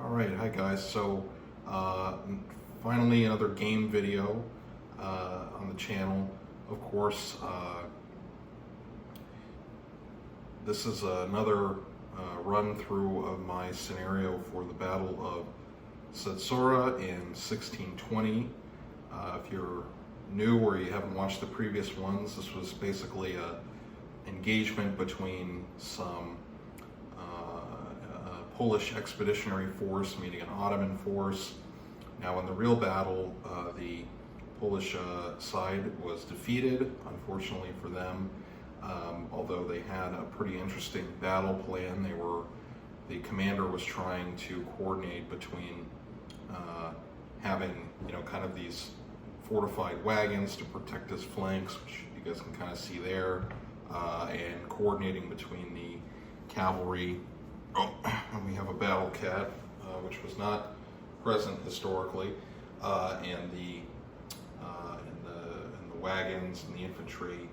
All right, hi guys. So finally another game video on the channel. Of course, this is another run through of my scenario for the Battle of Cecora in 1620. If you're new or you haven't watched the previous ones, this was basically a engagement between some Polish expeditionary force meeting an Ottoman force. Now in the real battle, the Polish side was defeated, unfortunately for them, although they had a pretty interesting battle plan. The commander was trying to coordinate between having, kind of these fortified wagons to protect his flanks, which you guys can kind of see there, and coordinating between the cavalry. Oh, and we have a battle cat, which was not present historically, and the wagons and the infantry.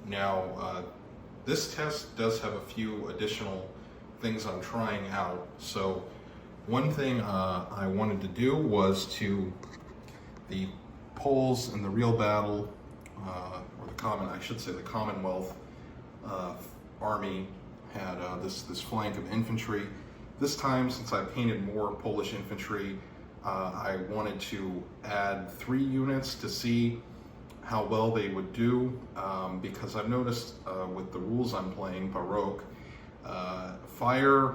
Now, this test does have a few additional things I'm trying out. So, one thing I wanted to do was the Poles in the real battle, or the Commonwealth army had this flank of infantry. This time, since I painted more Polish infantry, I wanted to add 3 units to see how well they would do, because I've noticed with the rules I'm playing, Baroque, fire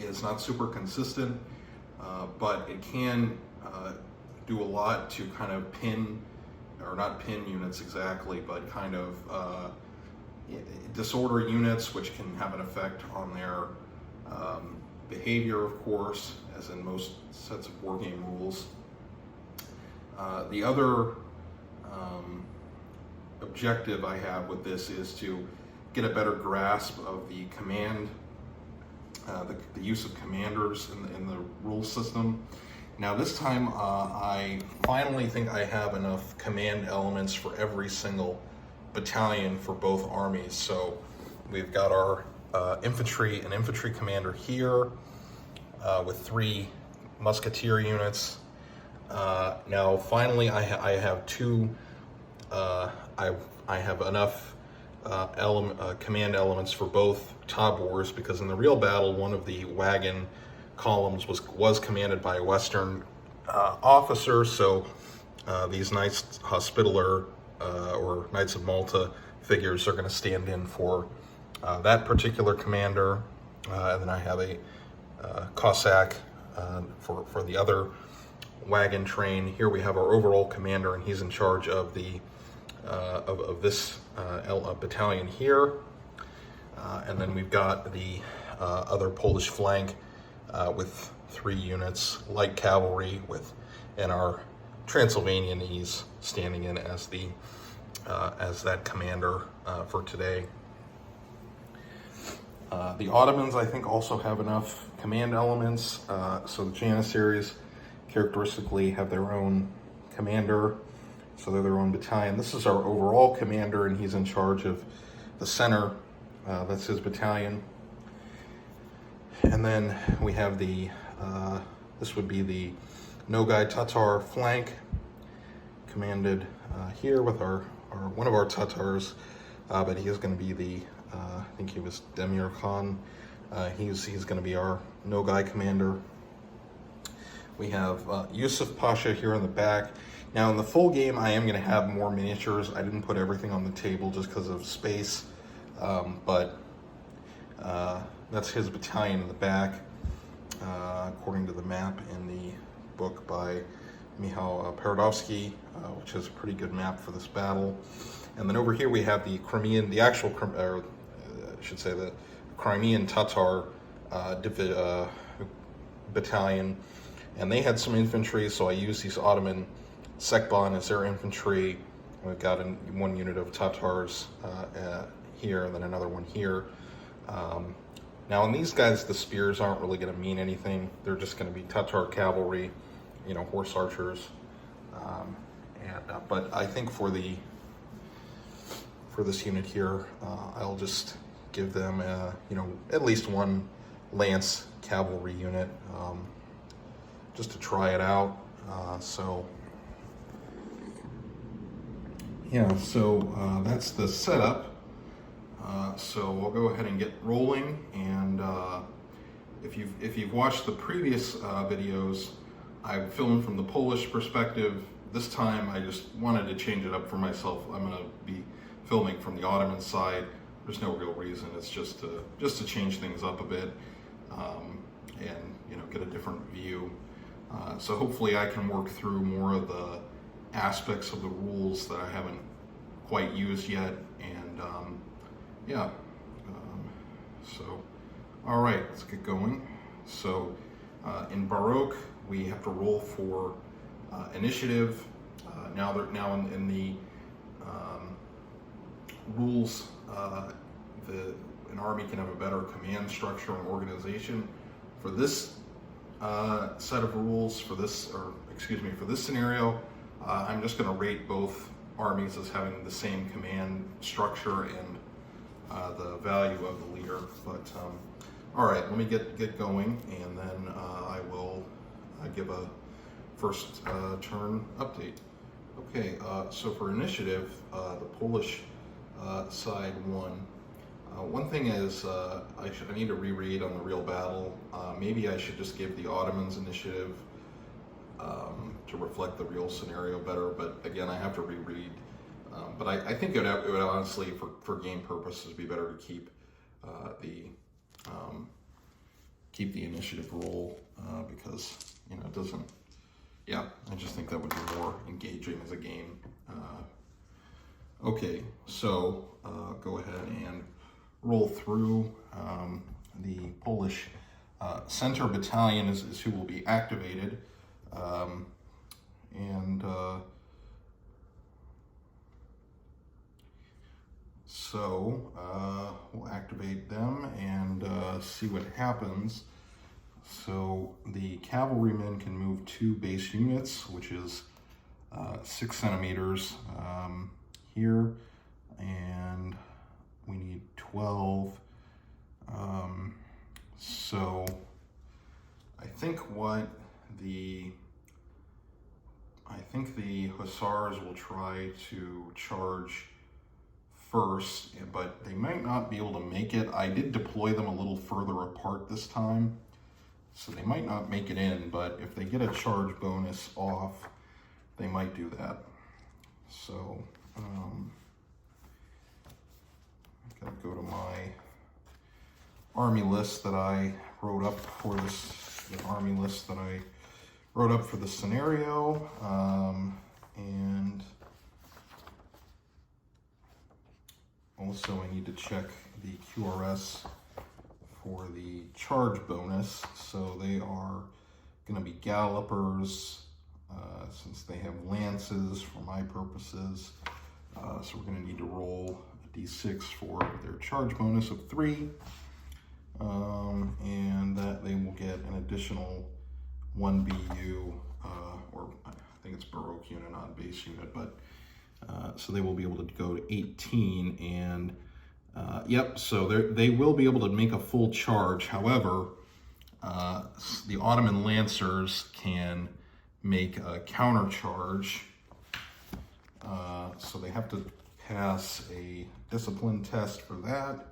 is not super consistent, but it can do a lot to kind of pin, or not pin units exactly, but kind of disorder units, which can have an effect on their behavior, of course, as in most sets of wargame rules. The other objective I have with this is to get a better grasp of the command, the use of commanders in the rule system. Now this time I finally think I have enough command elements for every single battalion for both armies. So we've got our an infantry commander here with 3 musketeer units. Now finally I have 2, I have enough command elements for both tabors, because in the real battle one of the wagon columns was commanded by a Western officer. So these Knights Hospitaller or Knights of Malta figures are going to stand in for that particular commander, and then I have a Cossack for the other wagon train. Here we have our overall commander, and he's in charge of the of this battalion here, and then we've got the other Polish flank with 3 units, light cavalry and our Transylvanianese standing in as that commander for today. The Ottomans, I think, also have enough command elements. So the Janissaries characteristically have their own commander, so they're their own battalion. This is our overall commander, and he's in charge of the center. That's his battalion. And then we have this would be the Nogai Tatar flank, commanded here with one of our Tatars, but he is going to be the I think he was Demir Khan. He's going to be our Nogai commander. We have Yusuf Pasha here in the back. Now in the full game, I am going to have more miniatures. I didn't put everything on the table just because of space, but that's his battalion in the back, according to the map in the book by Michał Paradowski, which is a pretty good map for this battle. And then over here we have the Crimean, the Crimean Tatar battalion, and they had some infantry, so I used these Ottoman Sekban as their infantry. We've got 1 unit of Tatars here, and then another one here. Now on these guys, the spears aren't really going to mean anything. They're just going to be Tatar cavalry, horse archers. But I think for this unit here, I'll just give them, at least one Lance cavalry unit, just to try it out. That's the setup. So we'll go ahead and get rolling. And if you've watched the previous videos, I've filmed from the Polish perspective. This time I just wanted to change it up for myself. I'm going to be filming from the Ottoman side. There's no real reason. It's just to change things up a bit, and get a different view. So hopefully I can work through more of the aspects of the rules that I haven't quite used yet. And all right, let's get going. So in Baroque, we have to roll for initiative. Now in the rules, an army can have a better command structure and organization. For this set of rules, for this scenario, I'm just going to rate both armies as having the same command structure and the value of the leader. But all right, let me get going, and then I will give a first turn update. Okay, so for initiative, the Polish side won. One thing is, I need to reread on the real battle. Maybe I should just give the Ottomans initiative to reflect the real scenario better. But again, I have to reread. But I think it would honestly, for game purposes, be better to keep the initiative roll because it doesn't. Yeah, I just think that would be more engaging as a game. Okay, so go ahead and roll through. The Polish Center Battalion is who will be activated. So we'll activate them and see what happens. So the cavalrymen can move 2 base units, which is 6 centimeters here, and we need 12. So I think the Hussars will try to charge first, but they might not be able to make it. I did deploy them a little further apart this time, so they might not make it in, but if they get a charge bonus off, they might do that. So I've got to go to my army list that I wrote up for the scenario, and also I need to check the QRS for the charge bonus. So they are going to be gallopers, since they have lances for my purposes. So we're going to need to roll a d6 for their charge bonus of 3. And that they will get an additional 1 BU, or I think it's Baroque unit, not base unit, but so they will be able to go to 18. And yep, so they will be able to make a full charge. However, the Ottoman Lancers can make a counter charge, so they have to pass a discipline test for that.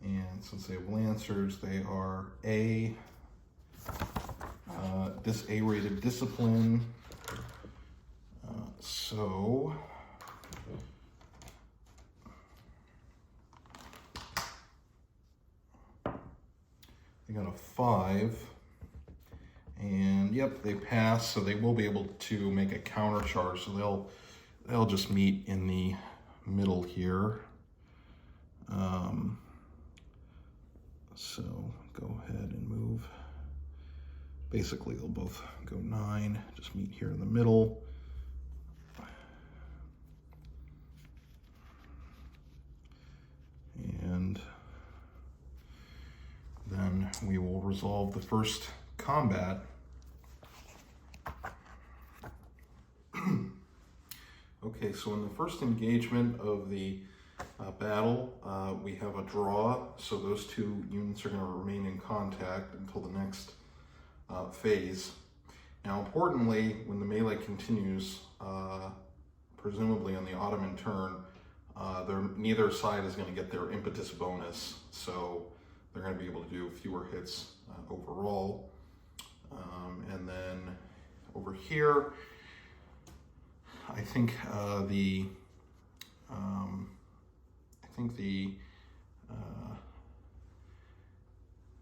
And since they have Lancers, they are A-rated discipline. So they got a 5, and yep, they pass. So they will be able to make a counter charge. So they'll just meet in the middle here. So go ahead and move. Basically, they'll both go 9, just meet here in the middle. And then we will resolve the first combat. Okay, so in the first engagement of the battle, we have a draw, so those two units are going to remain in contact until the next phase. Now, importantly, when the melee continues, presumably on the Ottoman turn, neither side is going to get their impetus bonus, so they're going to be able to do fewer hits overall. And then over here, I think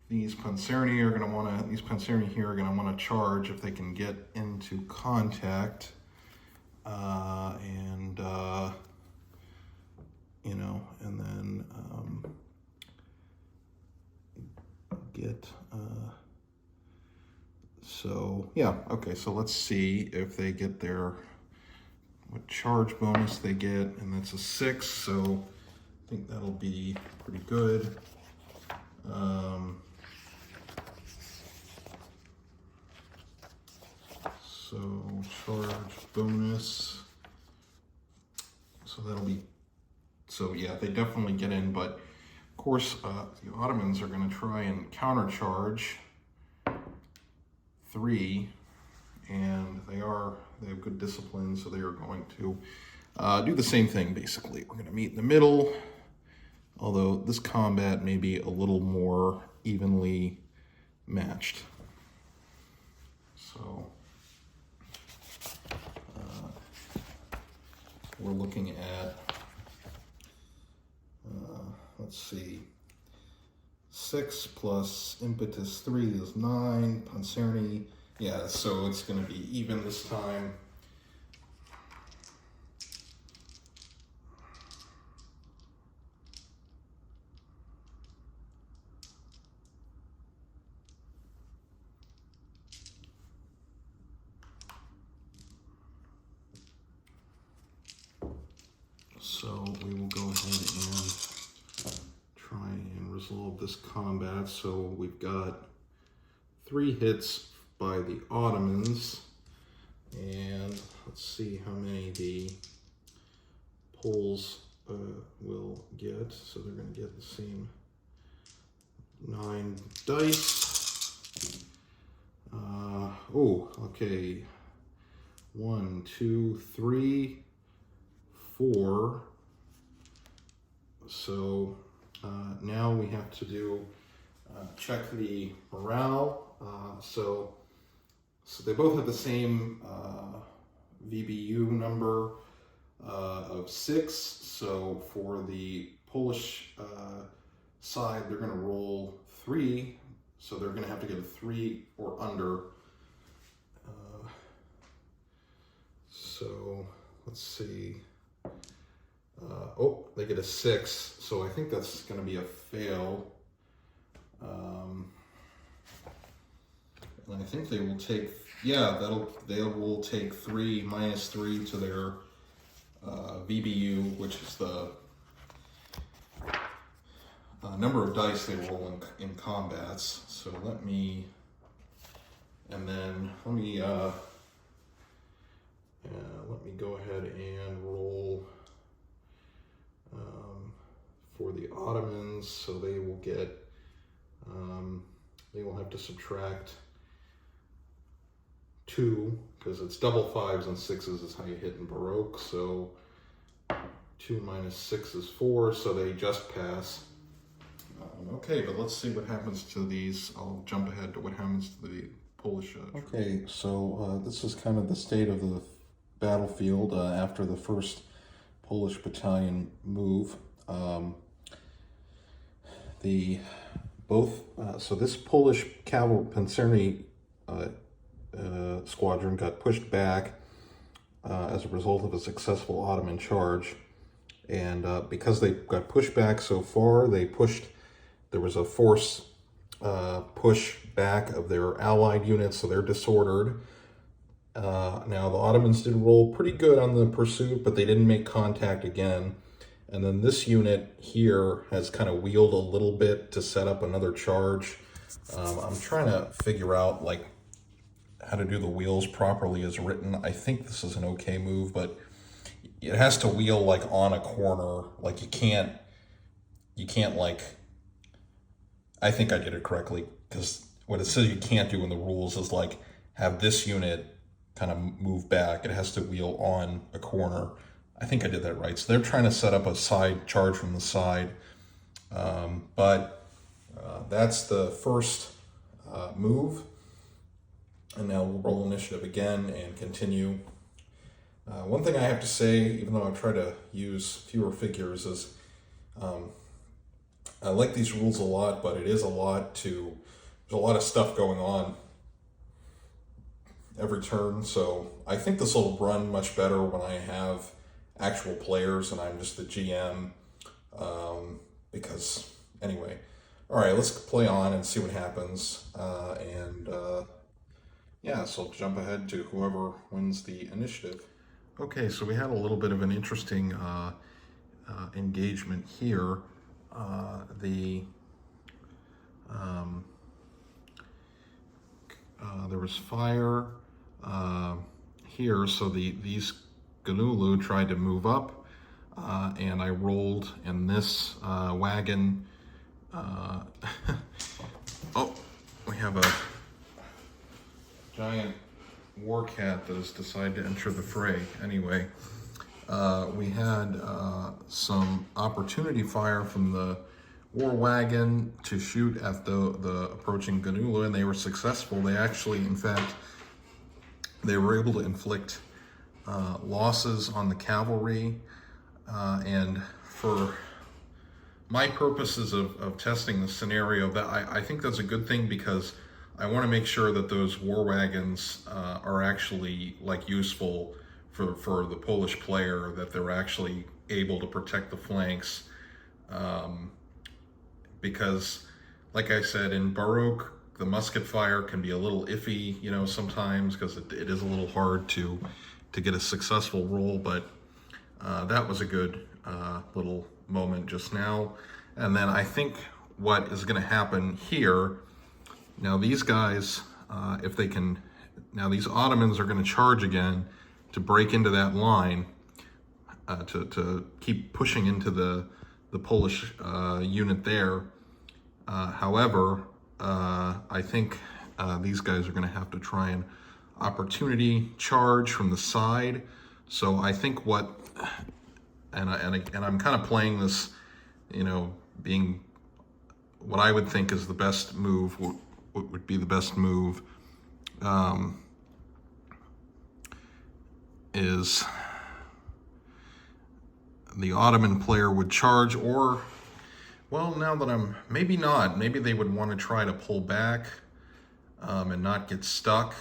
these Panzerni are going to want to, these Panzerni here are going to want to charge if they can get into contact, you know, and then get, so yeah, okay, so let's see if they get their, what charge bonus they get, and that's a 6, so I think that'll be pretty good. So charge bonus, so that'll be, so yeah, they definitely get in, but of course the Ottomans are going to try and countercharge 3, and they have good discipline, so they are going to do the same thing basically. We're going to meet in the middle, although this combat may be a little more evenly matched. So we're looking at, let's see, 6 plus impetus 3 is 9, Panzerni, yeah, so it's going to be even this time. So we will go ahead and try and resolve this combat. So we've got 3 hits by the Ottomans, and let's see how many the Poles will get. So they're going to get the same 9 dice. Oh, okay. 1, 2, 3, 4. So now we have to do check the morale. So they both have the same VBU number of 6. So for the Polish side, they're going to roll 3. So they're going to have to get a 3 or under. So let's see. Oh, they get a 6, so I think that's going to be a fail. And I think they will take, yeah, they will take 3 minus 3 to their VBU, which is the number of dice they roll in combats. So let me go ahead and roll for the Ottomans. So they will get, they will have to subtract 2, because it's double 5s and 6s is how you hit in Baroque. So 2 minus 6 is 4, so they just pass. Okay, but let's see what happens to these. I'll jump ahead to what happens to the Polish. Okay, so this is kind of the state of the battlefield after the first Polish battalion move. So this Polish cavalry Panzerni squadron got pushed back as a result of a successful Ottoman charge, and because they got pushed back so far, there was a force push back of their allied units, so they're disordered. Now the Ottomans did roll pretty good on the pursuit, but they didn't make contact again. And then this unit here has kind of wheeled a little bit to set up another charge. I'm trying to figure out like how to do the wheels properly as written. I think this is an okay move, but it has to wheel like on a corner. Like you can't like, I think I did it correctly, because what it says you can't do in the rules is like have this unit kind of move back. It has to wheel on a corner. I think I did that right. So they're trying to set up a side charge from the side. But that's the first move. And now we'll roll initiative again and continue. One thing I have to say, even though I try to use fewer figures, is I like these rules a lot, but it is a lot to, there's a lot of stuff going on every turn. So I think this will run much better when I have actual players and I'm just the GM. Because anyway, all right, let's play on and see what happens. Yeah, so I'll jump ahead to whoever wins the initiative. Okay, so we had a little bit of an interesting engagement here. There was fire here, so these Ganulu tried to move up, and I rolled, and this wagon. Oh, we have a giant war cat that has decided to enter the fray. Anyway, we had some opportunity fire from the war wagon to shoot at the approaching Ganula, and they were successful. They actually, in fact, they were able to inflict losses on the cavalry, and for my purposes of testing the scenario, that I think that's a good thing, because I want to make sure that those war wagons are actually like useful for the Polish player, that they're actually able to protect the flanks, because like I said, in Baroque, the musket fire can be a little iffy, you know, sometimes, because it is a little hard to get a successful roll. But that was a good little moment just now. And then I think what is going to happen here, now these guys, if they can, now these Ottomans are going to charge again to break into that line, to keep pushing into the Polish unit there. However, I think these guys are going to have to try and opportunity charge from the side. So I think what, and I'm kind of playing this, you know, being what I would think is the best move, what would be the best move, is the Ottoman player would charge, or, well, now that maybe not, maybe they would want to try to pull back and not get stuck,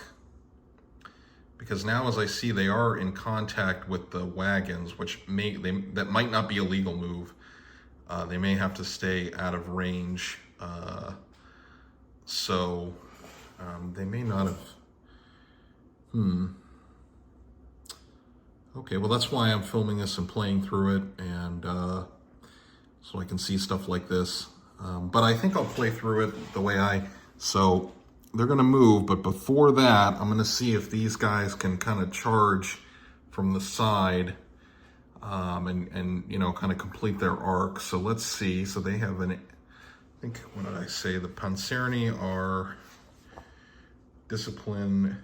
because now, as I see, they are in contact with the wagons, which that might not be a legal move. They may have to stay out of range, so they may not have. Okay, well, that's why I'm filming this and playing through it, and so I can see stuff like this. But I think I'll play through it the way so they're going to move, but before that, I'm going to see if these guys can kind of charge from the side, and you know, kind of complete their arc. So let's see. So they have I think, what did I say? The Panzerni are discipline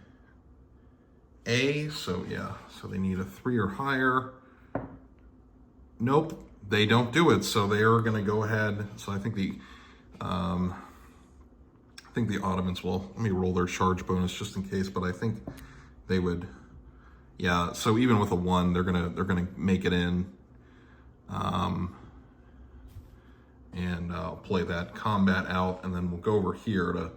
A, so yeah, so they need a 3 or higher. Nope, they don't do it, so they are going to go ahead. So I think the Ottomans will, let me roll their charge bonus just in case, but I think they would, yeah. So even with a 1, they're gonna make it in, and I'll play that combat out, and then we'll go over here to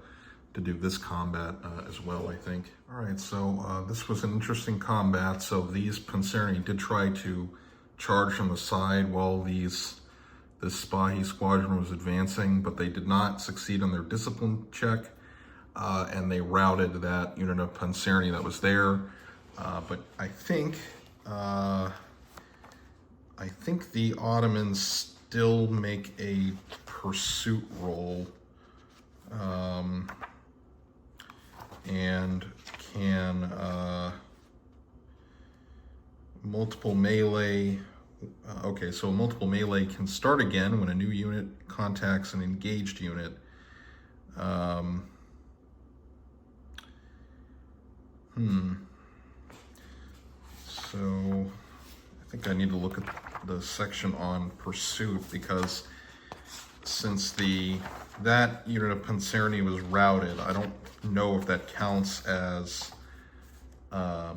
do this combat as well, I think. All right, so this was an interesting combat. So these Panzerni did try to charge from the side while this Spahi squadron was advancing, but they did not succeed on their discipline check, and they routed that unit of Panzerni that was there. But I think the Ottomans still make a pursuit roll, and can multiple melee. Okay, so multiple melee can start again when a new unit contacts an engaged unit. So I think I need to look at the section on pursuit, because since that unit of Panzerni was routed, I don't know if that counts as a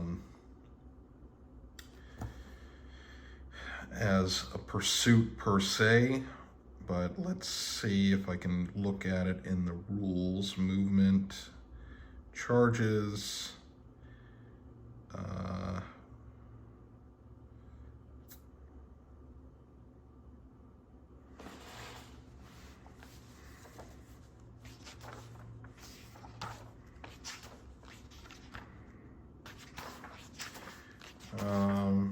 pursuit per se, but let's see if I can look at it in the rules. Movement, charges,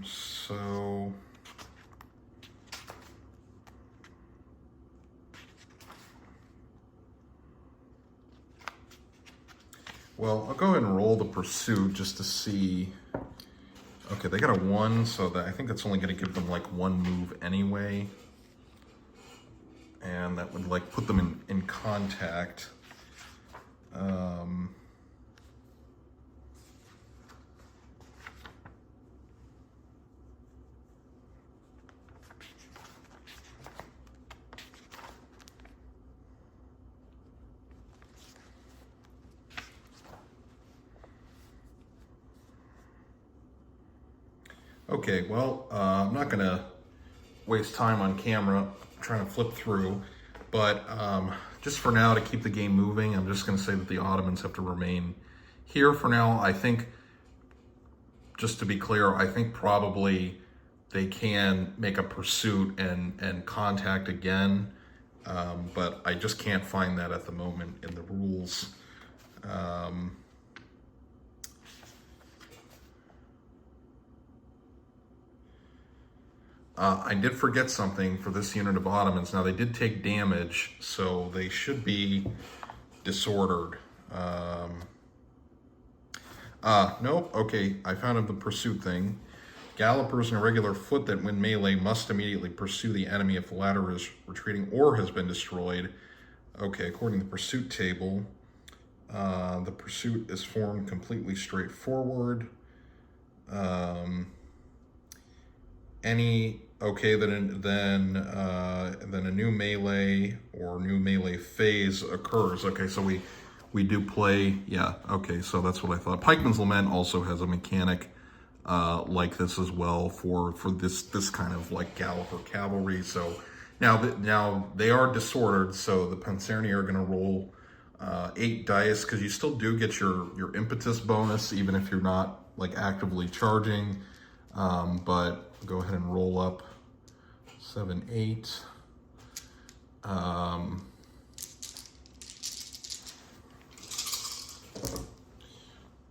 so well, I'll go ahead and roll the pursuit just to see. Okay, they got a 1, so that I think that's only going to give them like 1 move anyway, and that would like put them in contact. Okay, well, I'm not going to waste time on camera trying to flip through, but just for now, to keep the game moving, I'm just going to say that the Ottomans have to remain here for now. I think, just to be clear, I think probably they can make a pursuit and contact again, but I just can't find that at the moment in the rules. I did forget something for this unit of Ottomans. Now, they did take damage, so they should be disordered. Nope, okay, I found the pursuit thing. Gallopers in a regular foot that win melee must immediately pursue the enemy if the latter is retreating or has been destroyed. Okay, according to the pursuit table, the pursuit is formed completely straightforward. Then a new melee or new melee phase occurs. Okay, so we do play, yeah, okay, so that's what I thought. Pikeman's Lament also has a mechanic like this as well for this kind of like Galloper cavalry. So now they are disordered, so the Panzerni are going to roll 8 dice, because you still do get your impetus bonus even if you're not like actively charging, but go ahead and roll up 7, 8.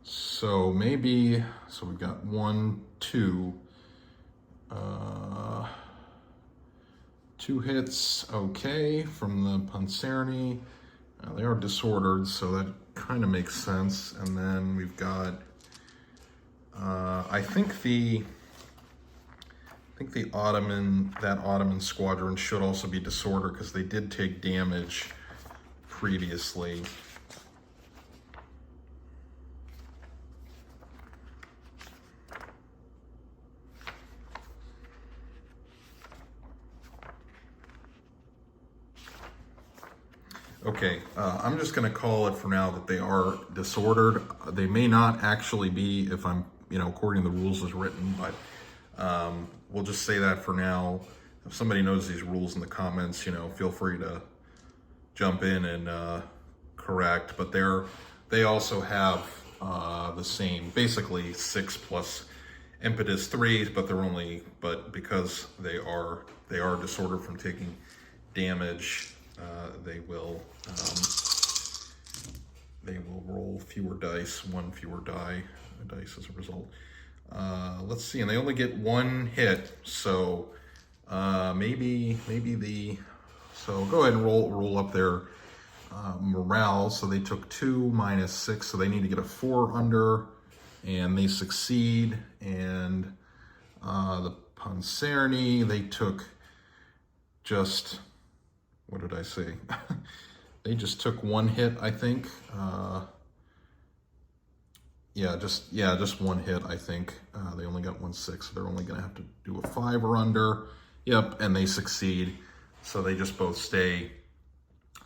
So maybe, so we've got 1, 2, 2 hits, okay, from the Panzerni. They are disordered, so that kind of makes sense. And then we've got, I think the Ottoman squadron should also be disordered, because they did take damage previously. Okay, I'm just going to call it for now that they are disordered. They may not actually be, if I'm, according to the rules as written, but we'll just say that for now. If somebody knows these rules in the comments, feel free to jump in and correct. But they also have the same, basically 6 plus impetus 3, but because they are disordered from taking damage, they will roll fewer dice, 1 fewer dice as a result. Let's see, and they only get 1 hit, so so go ahead and roll up their morale. So they took 2 minus 6, so they need to get a 4 under, and they succeed. And The Panzerni, they took just, what did I say? They just took 1 hit, I think. Just 1 hit, I think. They only got 1-6, so they're only gonna have to do a 5 or under. Yep, and they succeed. So they just both stay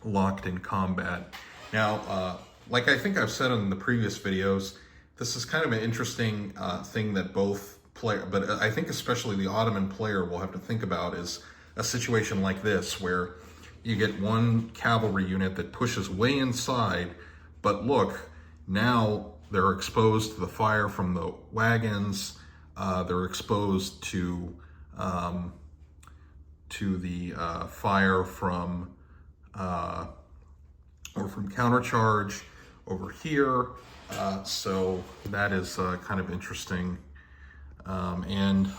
locked in combat. Now, like I think I've said in the previous videos, this is kind of an interesting thing that both player, but I think especially the Ottoman player will have to think about is a situation like this where you get one cavalry unit that pushes way inside, but look, now they're exposed to the fire from the wagons, they're exposed to the fire from or from countercharge over here. So that is kind of interesting. And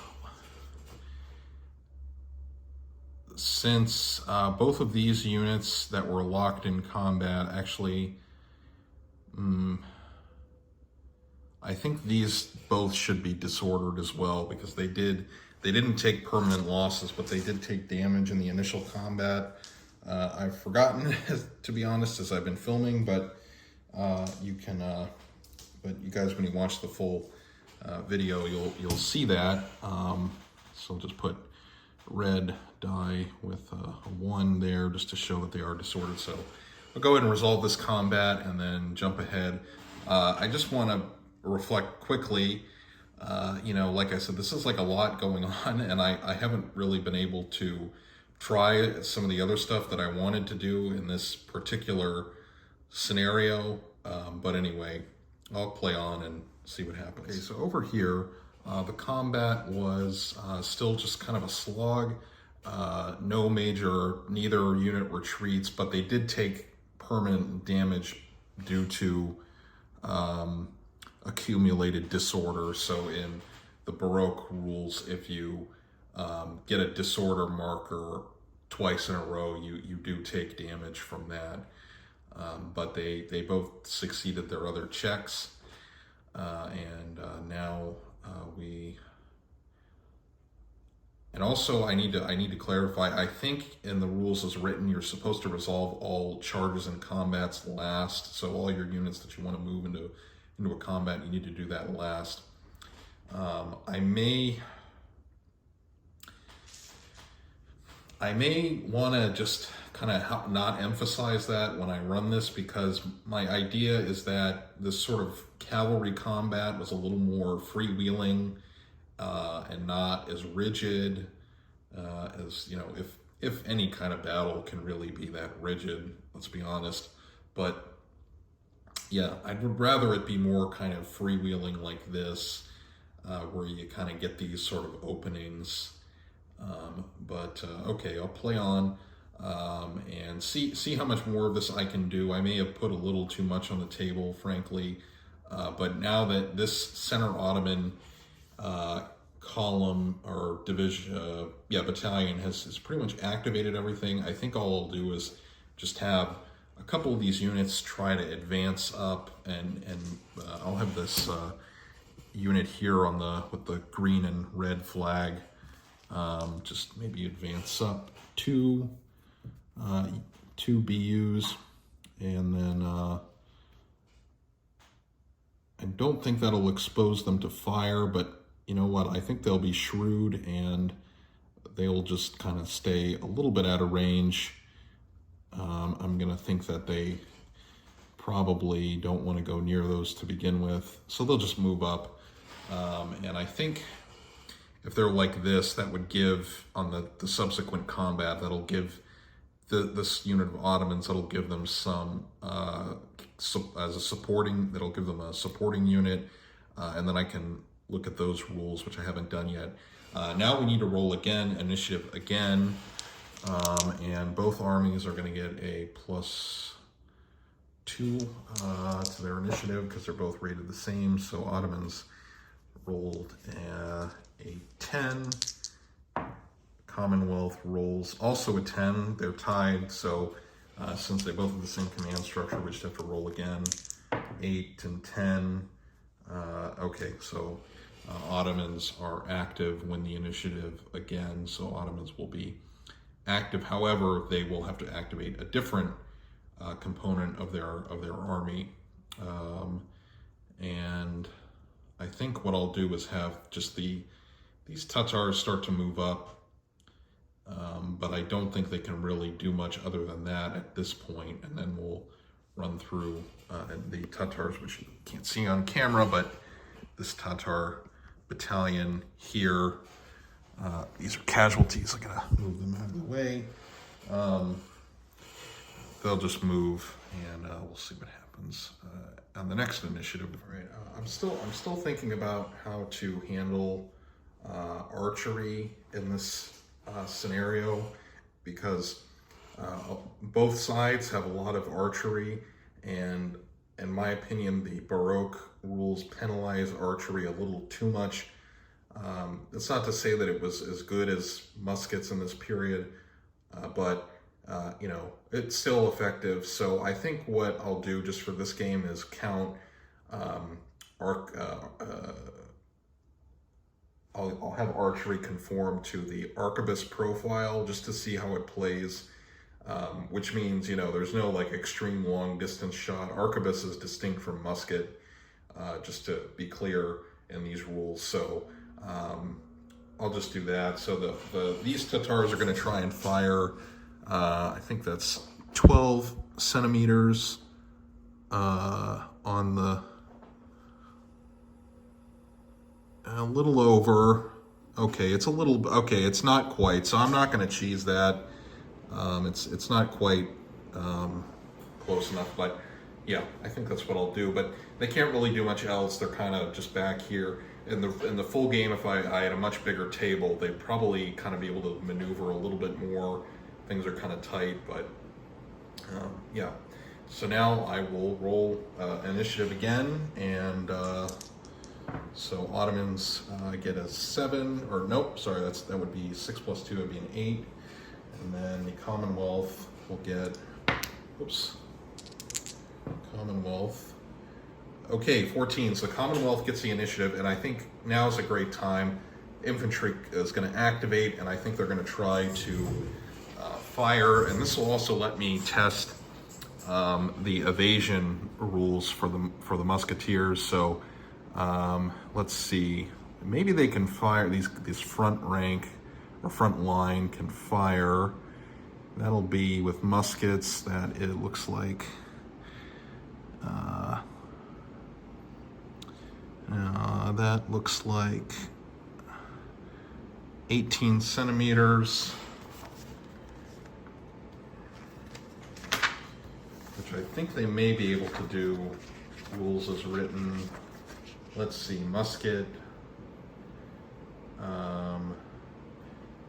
since both of these units that were locked in combat actually, I think these both should be disordered as well, because they didn't take permanent losses, but they did take damage in the initial combat. I've forgotten, to be honest, as I've been filming, but you guys, when you watch the full video, you'll see that. So I'll just put red die with a 1 there just to show that they are disordered. So I'll go ahead and resolve this combat and then jump ahead. I just want to reflect quickly. Like I said, this is like a lot going on, and I haven't really been able to try some of the other stuff that I wanted to do in this particular scenario. But anyway, I'll play on and see what happens. Okay, so over here, the combat was still just kind of a slog. No major, neither unit retreats, but they did take permanent damage due to accumulated disorder. So in the Baroque rules, if you get a disorder marker twice in a row, you do take damage from that. But they both succeeded their other checks, and now we. And also, I need to clarify. I think in the rules as written, you're supposed to resolve all charges and combats last. So all your units that you want to move into a combat, you need to do that last. I may want to just kind of not emphasize that when I run this, because my idea is that this sort of cavalry combat was a little more freewheeling and not as rigid as, if any kind of battle can really be that rigid, let's be honest. But yeah, I would rather it be more kind of freewheeling like this, where you kind of get these sort of openings. Okay, I'll play on and see how much more of this I can do. I may have put a little too much on the table, frankly, but now that this center Ottoman column or division, battalion has pretty much activated everything, I think all I'll do is just have a couple of these units try to advance up, and I'll have this unit here with the green and red flag. Just maybe advance up two BUs, and then I don't think that'll expose them to fire, but you know what, I think they'll be shrewd and they'll just kind of stay a little bit out of range. I'm gonna think that they probably don't want to go near those to begin with, so they'll just move up, and I think if they're like this, that would give, on the subsequent combat, that'll give this unit of Ottomans, that'll give them some, that'll give them a supporting unit, and then I can look at those rules, which I haven't done yet. Now we need to roll again, initiative again, and both armies are going to get a +2 to their initiative because they're both rated the same. So Ottomans rolled a 10. Commonwealth rolls also a 10. They're tied, so since they both have the same command structure, we just have to roll again. 8 and 10. Okay, so Ottomans are active win the initiative again, so Ottomans will be active. However, they will have to activate a different component of their army, and I think what I'll do is have just these Tatars start to move up, but I don't think they can really do much other than that at this point, and then we'll run through the Tatars, which you can't see on camera, but this Tatar battalion here, these are casualties. I'm gonna move them out of the way. They'll just move, and we'll see what happens on the next initiative. All right, I'm still thinking about how to handle archery in this scenario, because both sides have a lot of archery, and in my opinion, the Baroque rules penalize archery a little too much. It's not to say that it was as good as muskets in this period, but you know, it's still effective. So I think what I'll do just for this game is count I'll have archery conform to the arquebus profile just to see how it plays, which means, you know, there's no like extreme long distance shot. Arquebus is distinct from musket, just to be clear in these rules. So I'll just do that. So these Tatars are going to try and fire, I think that's 12 centimeters on the, a little over. Okay, it's a little, okay, it's not quite, so I'm not going to cheese that. It's not quite close enough, but yeah, I think that's what I'll do. But they can't really do much else. They're kind of just back here. In the full game, if I had a much bigger table, they'd probably kind of be able to maneuver a little bit more. Things are kind of tight, but yeah. So now I will roll initiative again, and so Ottomans get a 7, or nope, sorry, that would be 6 plus 2 would be an 8, and then the Commonwealth will get, oops, Commonwealth. Okay, 14. So Commonwealth gets the initiative, and I think now is a great time. Infantry is going to activate, and I think they're going to try to fire. And this will also let me test the evasion rules for the musketeers. So let's see. Maybe they can fire. These front rank or front line can fire. That'll be with muskets. That it looks like. That looks like 18 centimeters, which I think they may be able to do. Rules as written. Let's see, musket.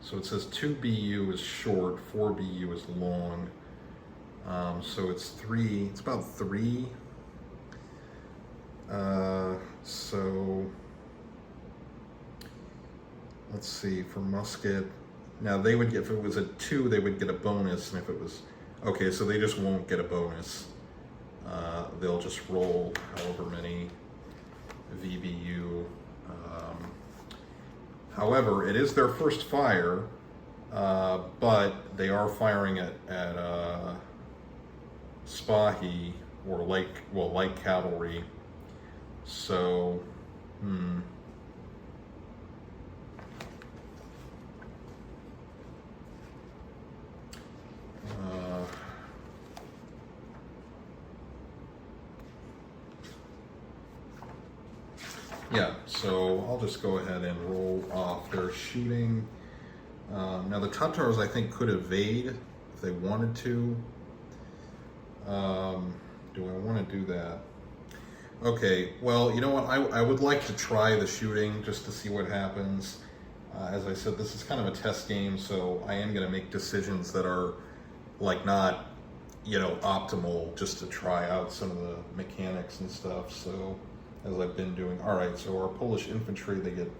So it says 2 BU is short, 4 BU is long. So it's about 3. So let's see, for musket, now they would get, if it was a 2, they would get a bonus, and if it was, okay, so they just won't get a bonus. They'll just roll however many VBU. However, it is their first fire, but they are firing at Spahi, or light cavalry. So, yeah, so I'll just go ahead and roll off their shooting. Now the Tatars, I think, could evade if they wanted to. Do I want to do that? Okay, well, you know what? I would like to try the shooting just to see what happens. As I said, this is kind of a test game, so I am going to make decisions that are like not, you know, optimal, just to try out some of the mechanics and stuff. So, as I've been doing. All right, so our Polish infantry, they get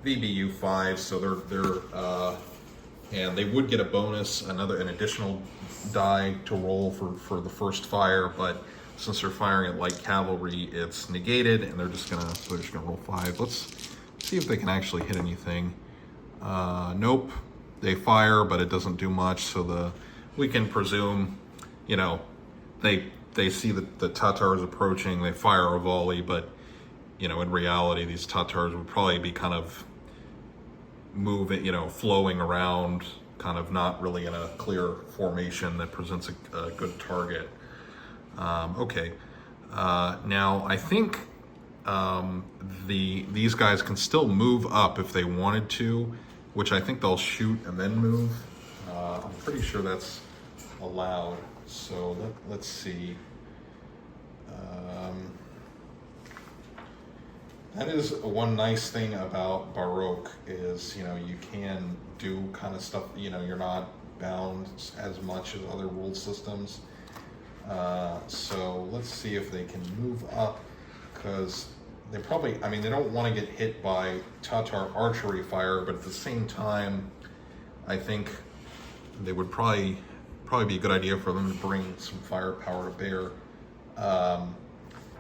VBU 5, so they're and they would get a bonus, an additional die to roll for the first fire, but since they're firing at light cavalry, it's negated, and they're just gonna roll 5. Let's see if they can actually hit anything. Nope, they fire, but it doesn't do much. So we can presume, you know, they see that the Tatars approaching, they fire a volley, but you know, in reality, these Tatars would probably be kind of moving, you know, flowing around, kind of not really in a clear formation that presents a good target. Okay, now I think these guys can still move up if they wanted to, which I think they'll shoot and then move. I'm pretty sure that's allowed. So let's see. That is one nice thing about Baroque is, you know, you can do kind of stuff, you know, you're not bound as much as other rule systems. So let's see if they can move up, because they probably, I mean, they don't want to get hit by Tatar archery fire, but at the same time, I think they would probably be a good idea for them to bring some firepower to bear.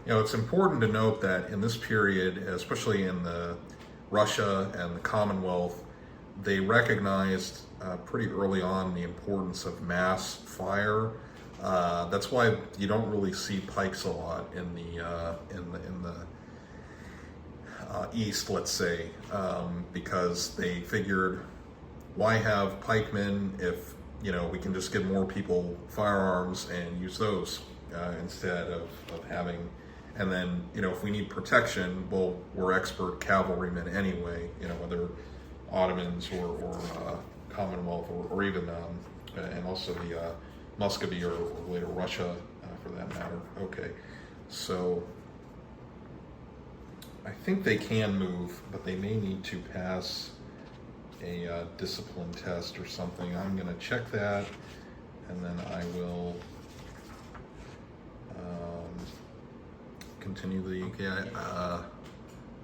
You know, it's important to note that in this period, especially in the Russia and the Commonwealth, they recognized pretty early on the importance of mass fire. That's why you don't really see pikes a lot in the East, let's say, because they figured, why have pikemen if, you know, we can just give more people firearms and use those instead of having. And then, you know, if we need protection, well, we're expert cavalrymen anyway, you know, whether Ottomans or Commonwealth or even, and also the Muscovy or later Russia for that matter. Okay, so I think they can move, but they may need to pass a discipline test or something. I'm going to check that, and then I will continue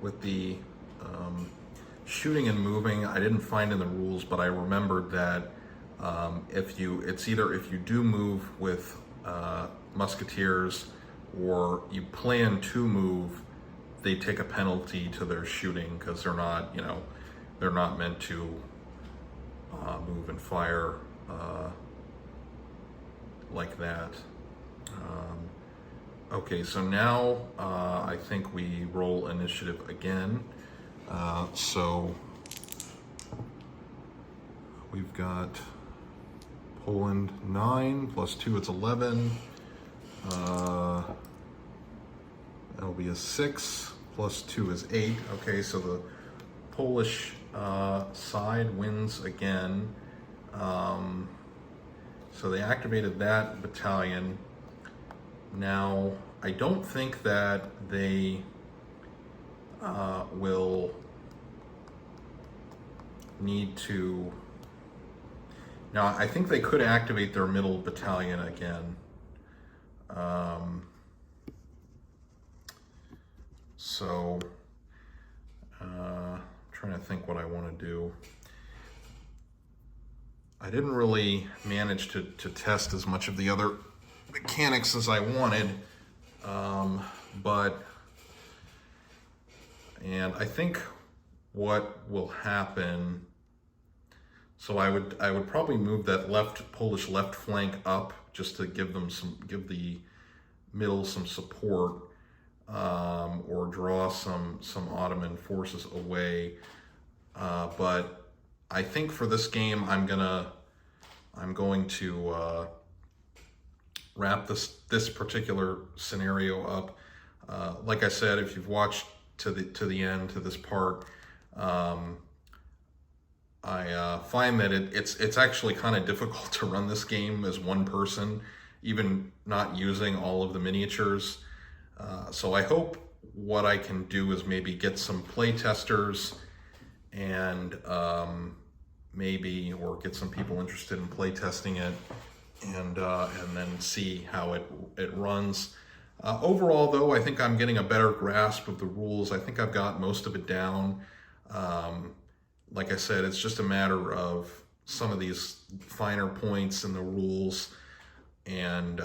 with the shooting and moving. I didn't find in the rules, but I remembered that if you do move with musketeers, or you plan to move, they take a penalty to their shooting, because they're not, you know, they're not meant to move and fire like that. Okay, so now I think we roll initiative again. So we've got Poland 9 plus 2, it's 11. That'll be a 6 plus 2 is 8. Okay, so the Polish side wins again. So they activated that battalion. Now, I don't think that they will need to. Now, I think they could activate their middle battalion again. So, trying to think what I want to do. I didn't really manage to test as much of the other mechanics as I wanted, and I think what will happen, so I would probably move that Polish left flank up just to give the middle some support, or draw some Ottoman forces away. But I think for this game, I'm going to wrap this particular scenario up. Like I said, if you've watched to the end, to this part, I find that it's actually kind of difficult to run this game as one person, even not using all of the miniatures. So I hope what I can do is maybe get some play testers and or get some people interested in play testing it, and then see how it runs. Overall, though, I think I'm getting a better grasp of the rules. I think I've got most of it down. Like I said, it's just a matter of some of these finer points in the rules, and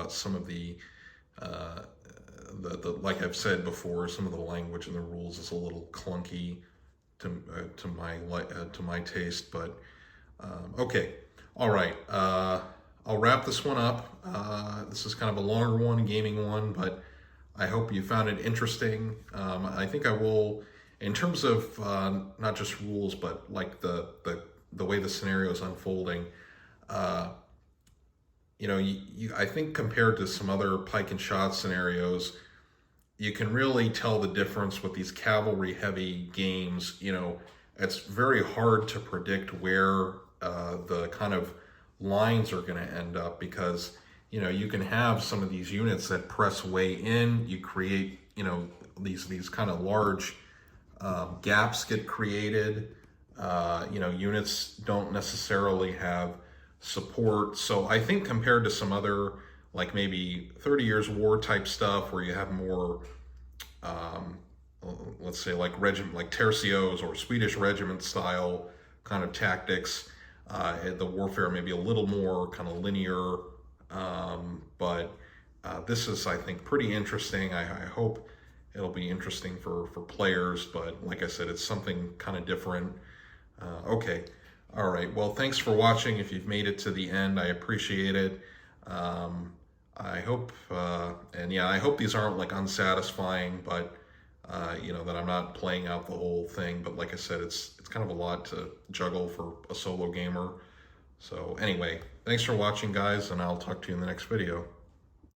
some of the like I've said before, some of the language in the rules is a little clunky to my taste, but okay. All right. I'll wrap this one up. This is kind of a longer one, gaming one, but I hope you found it interesting. I think I will, in terms of not just rules, but like the way the scenario is unfolding. I think compared to some other pike and shot scenarios, you can really tell the difference with these cavalry heavy games. It's very hard to predict where the kind of lines are going to end up, because you can have some of these units that press way in. You create these kind of large gaps get created. Units don't necessarily have support. So I think compared to some other, like maybe 30 Years War type stuff, where you have more, let's say like tercios or Swedish regiment style kind of tactics, the warfare may be a little more kind of linear, but this is, I think, pretty interesting. I hope it'll be interesting for players, but like I said, it's something kind of different. Okay. All right. Well, thanks for watching. If you've made it to the end, I appreciate it. I hope, I hope these aren't like unsatisfying, but that I'm not playing out the whole thing. But like I said, it's kind of a lot to juggle for a solo gamer. So anyway, thanks for watching, guys, and I'll talk to you in the next video.